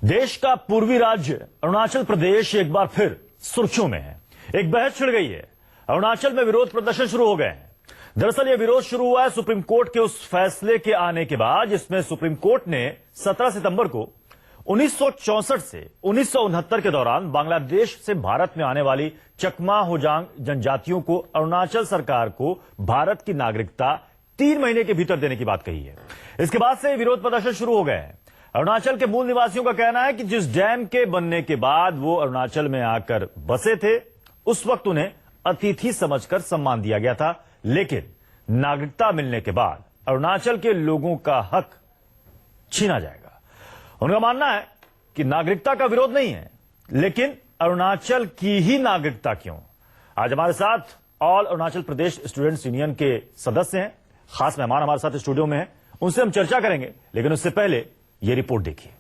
देश का पूर्वी राज्य अरुणाचल प्रदेश एक बार फिर सुर्खियों में है। एक बहस छिड़ गई है। अरुणाचल में विरोध प्रदर्शन शुरू हो गए हैं। दरअसल यह विरोध शुरू हुआ है सुप्रीम कोर्ट के उस फैसले के आने के बाद जिसमें सुप्रीम कोर्ट ने 17 सितंबर को 1964 से 1969 के दौरान बांग्लादेश से भारत में आने वाली चकमा होजांग जनजातियों को अरुणाचल सरकार को भारत की नागरिकता 3 महीने के भीतर देने की बात कही है। इसके बाद से विरोध प्रदर्शन शुरू हो गए हैं। अरुणाचल के मूल निवासियों का कहना है कि जिस डैम के बनने के बाद वो अरुणाचल में आकर बसे थे, उस वक्त उन्हें अतिथि समझकर सम्मान दिया गया था, लेकिन नागरिकता मिलने के बाद अरुणाचल के लोगों का हक छीना जाएगा। उनका मानना है कि नागरिकता का विरोध नहीं है, लेकिन अरुणाचल की ही नागरिकता क्यों। आज हमारे साथ all Arunachal Pradesh students union के सदस्य हैं, खास मेहमान हमारे साथ स्टूडियो में हैं, उनसे हम चर्चा करेंगे, लेकिन उससे पहले ये रिपोर्ट देखिए।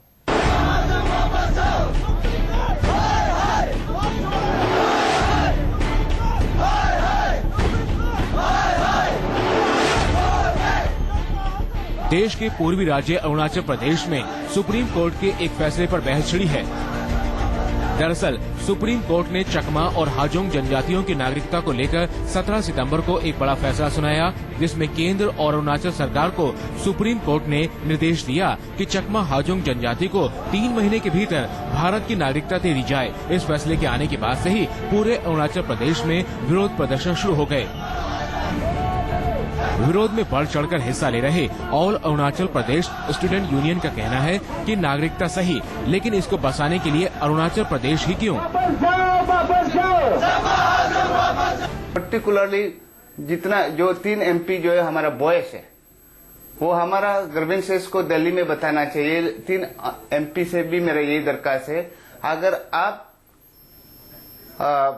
देश के पूर्वी राज्य अरुणाचल प्रदेश में सुप्रीम कोर्ट के एक फैसले पर बहस छिड़ी है। दरअसल सुप्रीम कोर्ट ने चकमा और हाजोंग जनजातियों की नागरिकता को लेकर 17 सितंबर को एक बड़ा फैसला सुनाया, जिसमें केंद्र और अरुणाचल सरकार को सुप्रीम कोर्ट ने निर्देश दिया कि चकमा हाजोंग जनजाति को 3 महीने के भीतर भारत की नागरिकता दे दी जाए। इस फैसले के आने के बाद से ही पूरे अरुणाचल प्रदेश में विरोध प्रदर्शन शुरू हो गए। विरोध में बढ़ चढ़कर हिस्सा ले रहे all Arunachal Pradesh student union का कहना है कि नागरिकता सही, लेकिन इसको बसाने के लिए अरुणाचल प्रदेश ही क्यों। पर्टिकुलरली जितना जो 3 MP जो है हमारा बॉयस है, वो हमारा ग्रीवेंसेस को दिल्ली में बताना चाहिए। 3 MP से भी मेरा यही दरखास्त है, अगर आप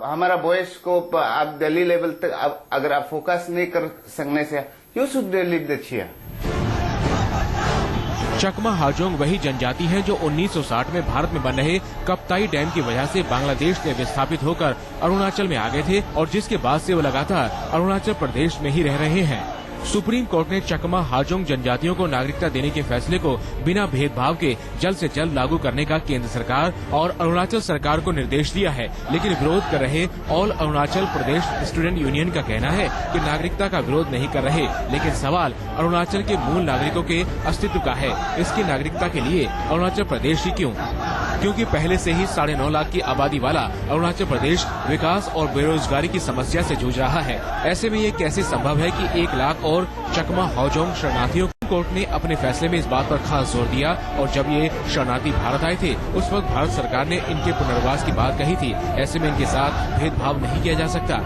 हमारा वॉइस को आप दिल्ली लेवल तक अगर आप फोकस नहीं कर सकने से you should leave the chair. Chakma Hajong वही जनजाति है जो 1960 में भारत में बन रहे कप्ताई डैम की वजह से बांग्लादेश में विस्थापित होकर अरुणाचल में आ गए थे और जिसके बाद से वो लगातार अरुणाचल प्रदेश में ही रह रहे हैं। सुप्रीम कोर्ट ने चकमा हाजोंग जनजातियों को नागरिकता देने के फैसले को बिना भेदभाव के जल्द से जल्द लागू करने का केंद्र सरकार और अरुणाचल सरकार को निर्देश दिया है, लेकिन विरोध कर रहे all Arunachal Pradesh student union का कहना है कि नागरिकता का विरोध नहीं कर रहे, लेकिन सवाल अरुणाचल के मूल नागरिकों के अस्तित्व का है। इसकी नागरिकता के लिए अरुणाचल प्रदेश ही क्यों? क्योंकि पहले से ही 9.5 लाख की आबादी वाला अरुणाचल प्रदेश विकास और बेरोजगारी की समस्या से जूझ रहा है। ऐसे में ये कैसे संभव है कि 1 लाख और चकमा हाजोंग शरणार्थियों कोर्ट ने अपने फैसले में इस बात पर खास जोर दिया और जब ये शरणार्थी भारत आए थे उस वक्त भारत सरकार ने इनके पुनर्वास की बात कही थी। ऐसे में इनके साथ भेदभाव नहीं किया जा सकता।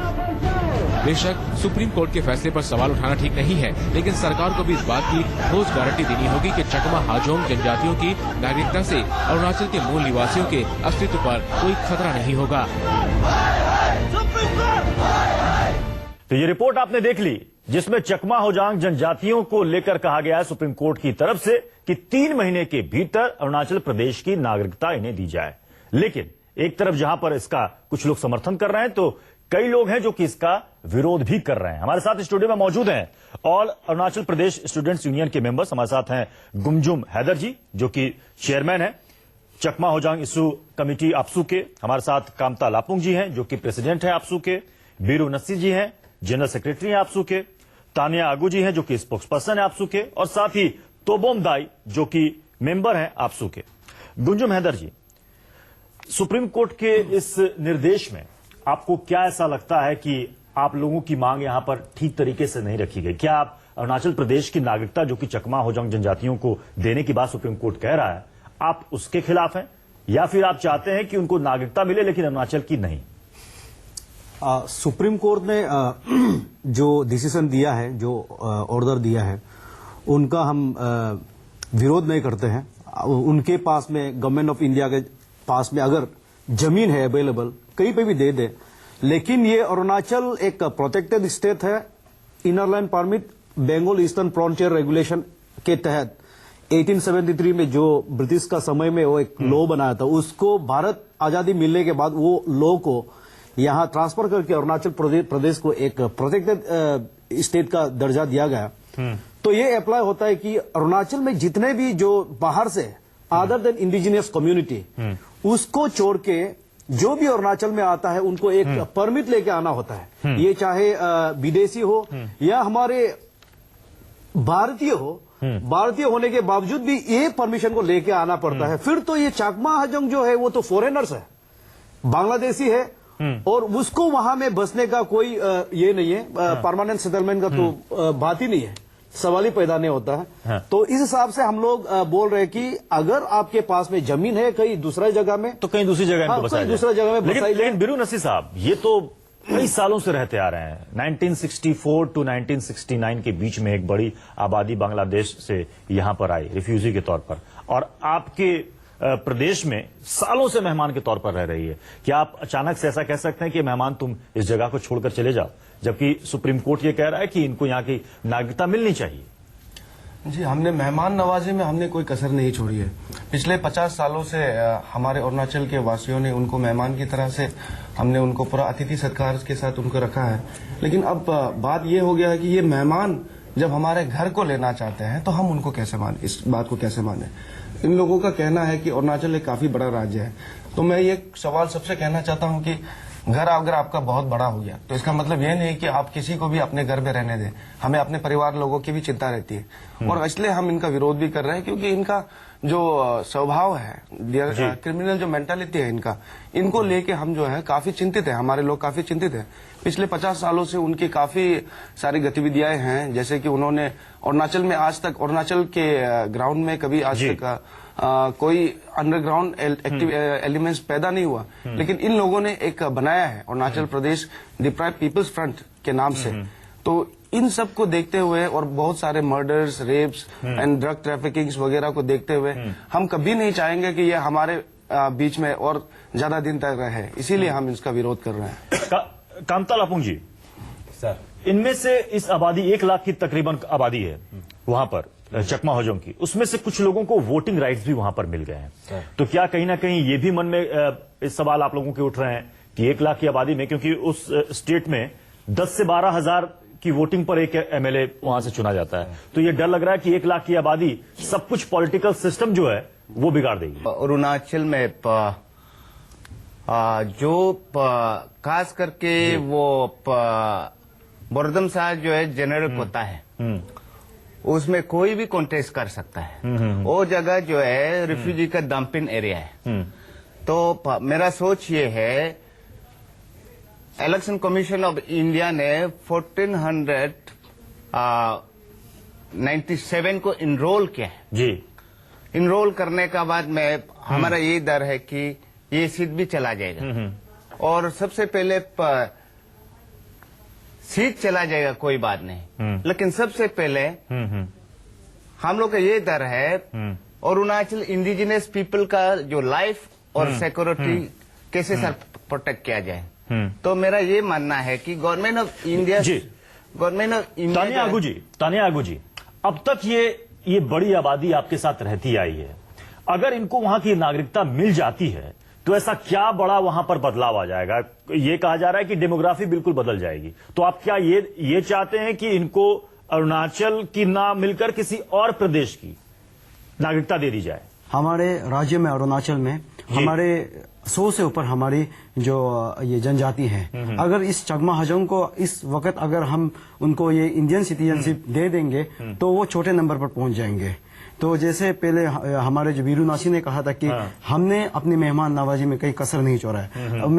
बेशक सुप्रीम कोर्ट के फैसले पर सवाल उठाना ठीक नहीं है, लेकिन सरकार को भी इस बात की ठोस गारंटी देनी होगी कि चकमा हाजोंग जनजातियों की नागरिकता से अरुणाचल के मूल निवासियों के अस्तित्व पर कोई खतरा नहीं होगा। तो ये रिपोर्ट आपने देख ली, जिसमें चकमा होजांग जनजातियों को लेकर कहा गया है सुप्रीम कोर्ट की तरफ से कि 3 महीने के भीतर अरुणाचल प्रदेश की नागरिकता इन्हें दी जाए। लेकिन एक तरफ जहां पर इसका कुछ लोग समर्थन कर रहे हैं, तो कई लोग हैं जो कि इसका विरोध भी कर रहे हैं। हमारे साथ स्टूडियो में मौजूद हैं all Arunachal Pradesh students union के मेंबर्स। हमारे साथ हैं गुमजुम हैदर जी, जो कि चेयरमैन हैं चकमा होजांग इशू कमेटी आपसू के। हमारे साथ कामता लापुंग जी हैं, जो कि प्रेसिडेंट हैं आपसू के। बीरू नस्सी जी हैं, जनरल सेक्रेटरी हैं आपसू के। तानिया आगू जी हैं, जो कि स्पोक्स पर्सन है आपसू के, और साथ ही तोबोम दाई, जो कि मेंबर हैं आपसू के। गुंजुम हैदर जी, सुप्रीम कोर्ट के इस निर्देश में आपको क्या ऐसा लगता है कि आप लोगों की मांग यहां पर ठीक तरीके से नहीं रखी गई? क्या आप अरुणाचल प्रदेश की नागरिकता, जो कि चकमा होजांग जनजातियों को देने की बात सुप्रीम कोर्ट कह रहा है, आप उसके खिलाफ हैं, या फिर आप चाहते हैं कि उनको नागरिकता मिले लेकिन अरुणाचल की नहीं? सुप्रीम कोर्ट ने जो डिसीजन दिया है, जो ऑर्डर दिया है, उनका हम विरोध नहीं करते हैं। उनके पास में, गवर्नमेंट ऑफ इंडिया के पास में अगर जमीन है अवेलेबल, कहीं पे भी दे दे, लेकिन ये अरुणाचल एक प्रोटेक्टेड स्टेट है। Inner line permit Bengal eastern frontier regulation के तहत 1873 में जो ब्रिटिश का समय में वो एक लॉ बनाया था, उसको भारत आजादी मिलने के बाद वो लॉ को यहाँ ट्रांसफर करके अरुणाचल प्रदेश को एक प्रोटेक्टेड स्टेट का दर्जा दिया गया। तो ये अप्लाई होता है कि अरुणाचल में जितने भी जो बाहर से अदर देन इंडिजिनियस कम्युनिटी, उसको छोड़ के जो भी अरुणाचल में आता है उनको एक परमिट लेके आना होता है। ये चाहे विदेशी हो या हमारे भारतीय हो, भारतीय होने के बावजूद भी ये परमिशन को लेके आना पड़ता है। फिर तो ये चकमा हजंग जो है वो तो फॉरेनर्स है, बांग्लादेशी है, और उसको वहां में बसने का कोई ये नहीं है, परमानेंट सेटलमेंट का तो बात ही नहीं है, सवाल ही पैदा नहीं होता है। तो इस हिसाब से हम लोग बोल रहे हैं कि अगर आपके पास में जमीन है कहीं दूसरा जगह में, तो कहीं दूसरी जगह इनको बसाया जाए। दूसरा जगह में बसाया जाए। लेकिन बिरू नसीर साहब, ये तो कई सालों से रहते आ रहे हैं। 1964 टू 1969 के बीच में एक बड़ी आबादी बांग्लादेश से यहां पर आई रिफ्यूजी के तौर पर, और आपके प्रदेश में सालों से मेहमान के तौर पर रह रही है। क्या आप अचानक से ऐसा कह सकते हैं कि मेहमान तुम इस जगह को छोड़कर चले जाओ, जबकि सुप्रीम कोर्ट ये कह रहा है कि इनको यहां की नागरिकता मिलनी चाहिए? जी, हमने मेहमान नवाजी में हमने कोई कसर नहीं छोड़ी है। पिछले 50 सालों से हमारे अरुणाचल के वासियों ने उनको मेहमान की तरह से, हमने उनको पूरा अतिथि सत्कार के साथ उनको रखा है। लेकिन अब बात ये हो गया है कि ये मेहमान जब हमारे घर को लेना चाहते हैं तो हम उनको कैसे माने, इस बात को कैसे माने। इन लोगों का कहना है कि अरुणाचल एक काफी बड़ा राज्य है। तो मैं ये सवाल सबसे कहना चाहता हूँ कि घर अगर आपका बहुत बड़ा हो गया तो इसका मतलब ये नहीं कि आप किसी को भी अपने घर में रहने दें। हमें अपने परिवार लोगों की भी चिंता रहती है, और इसलिए हम इनका विरोध भी कर रहे हैं, क्योंकि इनका जो स्वभाव है, क्रिमिनल जो मेंटालिटी है इनका, इनको लेके हम जो है काफी चिंतित है, हमारे लोग काफी चिंतित है। पिछले 50 सालों से उनकी काफी सारी गतिविधियां हैं, जैसे कि उन्होंने अरुणाचल में आज तक, अरुणाचल के ग्राउंड में कभी आज तक कोई अंडरग्राउंड एलिमेंट्स पैदा नहीं हुआ। लेकिन इन लोगों ने एक बनाया है Arunachal Pradesh deprived peoples front के नाम से। तो इन सब को देखते हुए और बहुत सारे मर्डर्स, रेप्स एंड ड्रग ट्रैफिकिंग्स वगैरह को देखते हुए हम कभी नहीं चाहेंगे कि ये हमारे बीच में और ज्यादा दिन तक रहे। इसीलिए हम इसका विरोध कर रहे हैं। कामता लापुंग जी, सर, इनमें से इस आबादी 1 लाख की तकरीबन आबादी है वहां पर चकमा हजों की, उसमें से कुछ लोगों को वोटिंग राइट्स भी वहां पर मिल गए हैं। तो क्या कहीं ना कहीं ये भी मन में इस सवाल आप लोगों के उठ रहे हैं कि 1 लाख की आबादी में, क्योंकि उस स्टेट में 10 से 12 हजार की वोटिंग पर एक एमएलए वहां से चुना जाता है, तो ये डर लग रहा है कि 1 लाख की आबादी सब कुछ पॉलिटिकल सिस्टम जो है वो बिगाड़ देगी? अरुणाचल में जो खास करके वो बोरदम साहब जो है जेनरिक होता है, उसमें कोई भी कॉन्टेस्ट कर सकता है। वो जगह जो है रिफ्यूजी का डंपिंग एरिया है। तो मेरा सोच ये है, इलेक्शन कमीशन ऑफ इंडिया ने 1497 को इनरोल किया है जी। इनरोल करने का बाद में हमारा ये डर है कि ये सीट भी चला जाएगा, और सबसे पहले सीट चला जाएगा कोई बात नहीं, लेकिन सबसे पहले हम लोग का ये डर है अरुणाचल इंडिजिनस पीपल का जो लाइफ और सिक्योरिटी कैसे सर प्रोटेक्ट किया जाए। तो मेरा ये मानना है कि गवर्नमेंट ऑफ इंडिया तानिया आगू जी, अब तक ये बड़ी आबादी आपके साथ रहती आई है, अगर इनको वहां की नागरिकता मिल जाती है तो ऐसा क्या बड़ा वहां पर बदलाव आ जाएगा? ये कहा जा रहा है कि डेमोग्राफी बिल्कुल बदल जाएगी। तो आप क्या ये चाहते हैं कि इनको अरुणाचल की ना मिलकर किसी और प्रदेश की नागरिकता दे दी जाए? हमारे राज्य में अरुणाचल में हमारे 100 से ऊपर हमारी जो ये जनजाति है, अगर इस चकमा हजों को इस वक्त अगर हम उनको ये इंडियन सिटीजनशिप दे देंगे तो वो छोटे नंबर पर पहुंच जाएंगे। तो जैसे पहले हमारे जो वीरू नासी ने कहा था कि हमने अपनी मेहमान नवाजी में कहीं कसर नहीं छोड़ा है।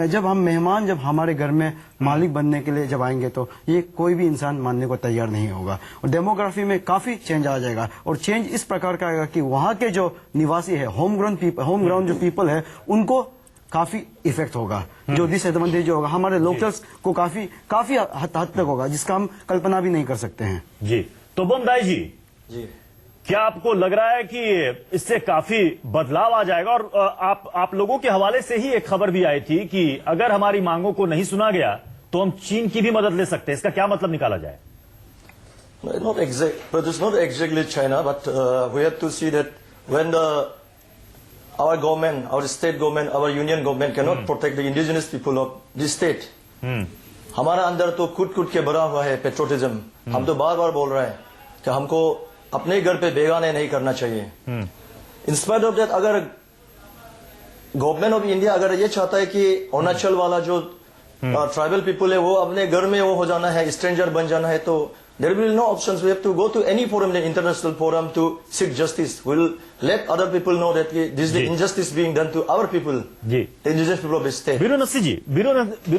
जब हम मेहमान जब हमारे घर में मालिक बनने के लिए जब आएंगे तो ये कोई भी इंसान मानने को तैयार नहीं होगा, और डेमोग्राफी में काफी चेंज आ जाएगा। और चेंज इस प्रकार का आएगा कि वहाँ के जो निवासी है, होम ग्राउंड जो पीपल है, उनको काफी इफेक्ट होगा। जो डिसएडवांटेज होगा हमारे लोकल्स को काफी हद तक होगा, जिसका हम कल्पना भी नहीं कर सकते हैं। जी, तो बोमदाई जी, क्या आपको लग रहा है कि इससे काफी बदलाव आ जाएगा? और आप लोगों के हवाले से ही एक खबर भी आई थी कि अगर हमारी मांगों को नहीं सुना गया तो हम चीन की भी मदद ले सकते हैं। इसका क्या मतलब निकाला जाए? Not exact, but it's not exactly China, but we have to see that when our government, our state government, our union government cannot protect the indigenous people of this state. हमारा अंदर तो कूट के भरा हुआ है पेट्रोटिज्म। हम तो बार बार बोल रहे हैं कि हमको अपने घर पे बेगाने नहीं करना चाहिए। इन स्पाइट ऑफ दैट अगर गवर्नमेंट ऑफ इंडिया अगर ये चाहता है कि अरुणाचल वाला जो ट्राइबल पीपल है वो अपने घर में वो हो जाना है, स्ट्रेंजर बन जाना है, तो there will be no options. We have to go to any forum, the international forum, to seek justice. We'll let other people know that this is the injustice being done to our people, ji the indigenous people of the state. Biru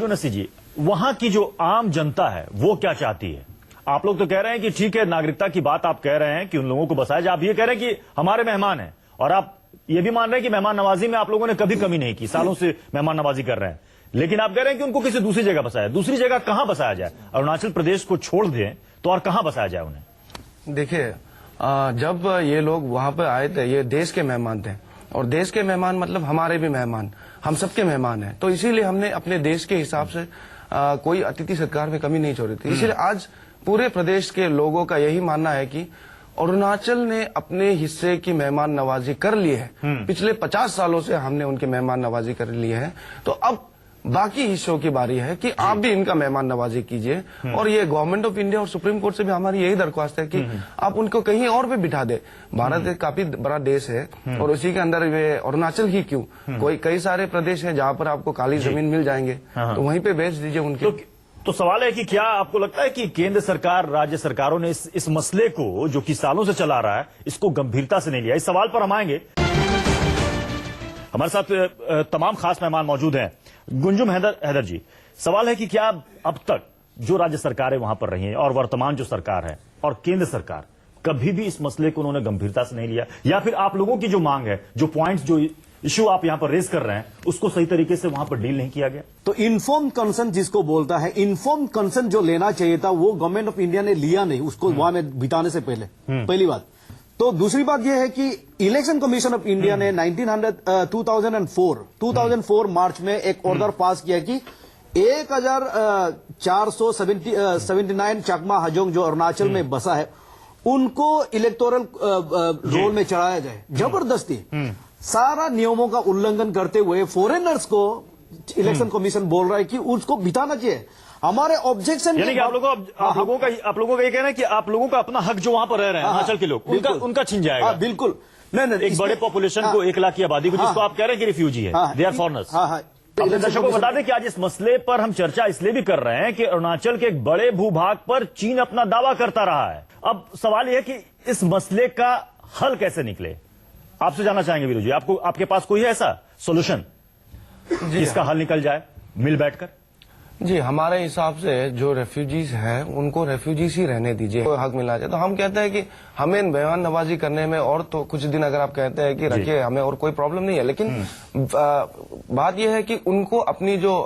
नस्सी जी, वहां की जो आम जनता है वो क्या चाहती है? आप लोग तो कह रहे हैं कि ठीक है, नागरिकता की बात आप कह रहे हैं कि उन लोगों को बसाया जाए, आप ये कह रहे हैं कि हमारे मेहमान हैं, और आप ये भी मान रहे हैं कि मेहमान नवाजी में आप लोगों ने कभी कमी नहीं की, सालों से मेहमान नवाजी कर रहे हैं, लेकिन आप कह रहे हैं कि उनको किसी दूसरी जगह बसाया। दूसरी जगह कहां बसाया जाए? अरुणाचल प्रदेश को छोड़ दें तो और कहां बसाया जाए उन्हें? देखिए, जब ये लोग वहां पर आए थे, ये देश के मेहमान थे, और देश के मेहमान मतलब हमारे भी मेहमान, हम सबके मेहमान हैं, तो इसीलिए हमने अपने देश के हिसाब से कोई अतिथि सत्कार में कमी नहीं छोड़ी थी। इसीलिए आज पूरे प्रदेश के लोगों का यही मानना है कि अरुणाचल ने अपने हिस्से की मेहमान नवाजी कर ली है। पिछले 50 सालों से हमने उनके मेहमान नवाजी कर ली है, तो अब बाकी हिस्सों की बारी है कि आप भी इनका मेहमान नवाजी कीजिए। और ये गवर्नमेंट ऑफ इंडिया और सुप्रीम कोर्ट से भी हमारी यही दरख्वास्त है कि आप उनको कहीं और पे बिठा दे। भारत एक काफी बड़ा देश है, और उसी के अंदर वे अरुणाचल ही क्यों, कई सारे प्रदेश हैं जहाँ पर आपको काली जमीन मिल जाएंगे, तो वहीं पे बेच दीजिए उनके। तो सवाल है कि क्या आपको लगता है कि केंद्र सरकार, राज्य सरकारों ने इस मसले को जो कि सालों से चला रहा है, इसको गंभीरता से नहीं लिया? इस सवाल पर हम आएंगे। हमारे साथ तमाम खास मेहमान मौजूद हैं। गुंजुम हैदर जी, सवाल है कि क्या अब तक जो राज्य सरकारें वहां पर रही हैं और वर्तमान जो सरकार है और केंद्र सरकार, कभी भी इस मसले को उन्होंने गंभीरता से नहीं लिया, या फिर आप लोगों की जो मांग है, जो पॉइंट्स, जो इश्यू आप यहां पर रेज कर रहे हैं, उसको सही तरीके से वहां पर डील नहीं किया गया? तो इन्फॉर्म कंसर्न जिसको बोलता है, इन्फॉर्म कंसर्न जो लेना चाहिए था वो गवर्नमेंट ऑफ इंडिया ने लिया नहीं, उसको वहां में बिताने से पहले, पहली बात। तो दूसरी बात यह है कि इलेक्शन कमीशन ऑफ इंडिया ने 2004 मार्च में एक ऑर्डर पास किया कि 1479 चकमा हजोंग जो अरुणाचल में बसा है, उनको इलेक्टोरल रोल में चढ़ाया जाए। जबरदस्ती सारा नियमों का उल्लंघन करते हुए फॉरेनर्स को इलेक्शन कमीशन बोल रहा है कि उसको बिताना चाहिए। हमारे ऑब्जेक्शन, यानी कि आप लोगों का ये कहना है कि आप लोगों का अपना हक जो वहां पर रह रहे हैं अरुणाचल के लोग, उनका छीन जाएगा? बिल्कुल नहीं, एक बड़े पॉपुलेशन को, 1 लाख की आबादी को, जिसको आप कह रहे हैं कि रिफ्यूजी है, दे आर फॉरेनर्स। अपने दर्शकों को बता दें कि आज इस मसले पर हम चर्चा इसलिए भी कर रहे हैं कि अरुणाचल के एक बड़े भूभाग पर चीन अपना दावा करता रहा है। अब सवाल यह है कि इस मसले का हल कैसे निकले? आपसे जानना चाहेंगे वीरू जी, आपके पास कोई है ऐसा सोल्यूशन जिसका हल निकल जाए मिल बैठकर? जी, हमारे हिसाब से जो रेफ्यूजीज हैं उनको रेफ्यूजीज ही रहने दीजिए, कोई हक मिलना चाहिए। तो हम कहते हैं कि हमें मेहमान नवाजी करने में और तो कुछ दिन अगर आप कहते हैं कि रखिए, हमें और कोई प्रॉब्लम नहीं है, लेकिन बात यह है कि उनको अपनी जो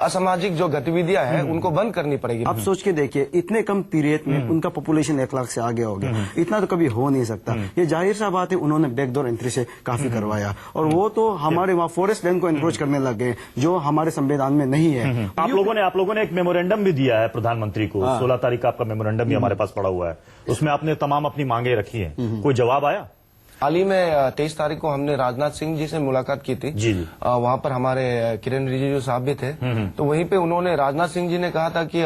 असामाजिक जो गतिविधियां हैं उनको बंद करनी पड़ेगी। आप सोच के देखिए, इतने कम पीरियड में उनका पॉपुलेशन 1 लाख से आगे हो गया, इतना तो कभी हो नहीं सकता। ये जाहिर सा बात है, उन्होंने बैकडोर एंट्री से काफी करवाया, और वो तो हमारे वहाँ फॉरेस्ट लैंड को एनक्रोच करने लग गए, जो हमारे संविधान में नहीं है। आप लोगों ने एक मेमोरेंडम भी दिया है प्रधानमंत्री को, 16 तारीख का आपका मेमोरेंडम भी हमारे पास पड़ा हुआ है, उसमें आपने तमाम अपनी मांगे रखी हैं, कोई जवाब आया? हाल ही में 23 तारीख को हमने राजनाथ सिंह जी से मुलाकात की थी। जी। वहाँ पर हमारे किरण रिजिजू साहब भी थे, तो वहीं पे उन्होंने, राजनाथ सिंह जी ने कहा था कि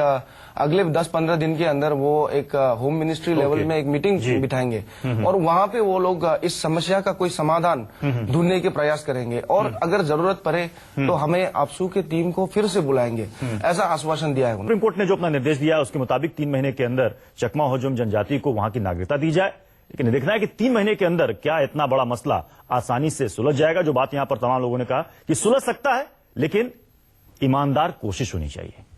अगले 10-15 दिन के अंदर वो एक होम मिनिस्ट्री लेवल में एक मीटिंग बिठाएंगे, और वहाँ पे वो लोग इस समस्या का कोई समाधान ढूंढने के प्रयास करेंगे, और अगर जरूरत पड़े तो हमें आपसू के टीम को फिर से बुलाएंगे, ऐसा आश्वासन दिया है। सुप्रीम कोर्ट ने जो अपना निर्देश दिया है उसके मुताबिक 3 महीने के अंदर चकमा हजोंग जनजाति को वहां की नागरिकता दी जाए, लेकिन देखना है कि 3 महीने के अंदर क्या इतना बड़ा मसला आसानी से सुलझ जाएगा। जो बात यहां पर तमाम लोगों ने कहा कि सुलझ सकता है, लेकिन ईमानदार कोशिश होनी चाहिए।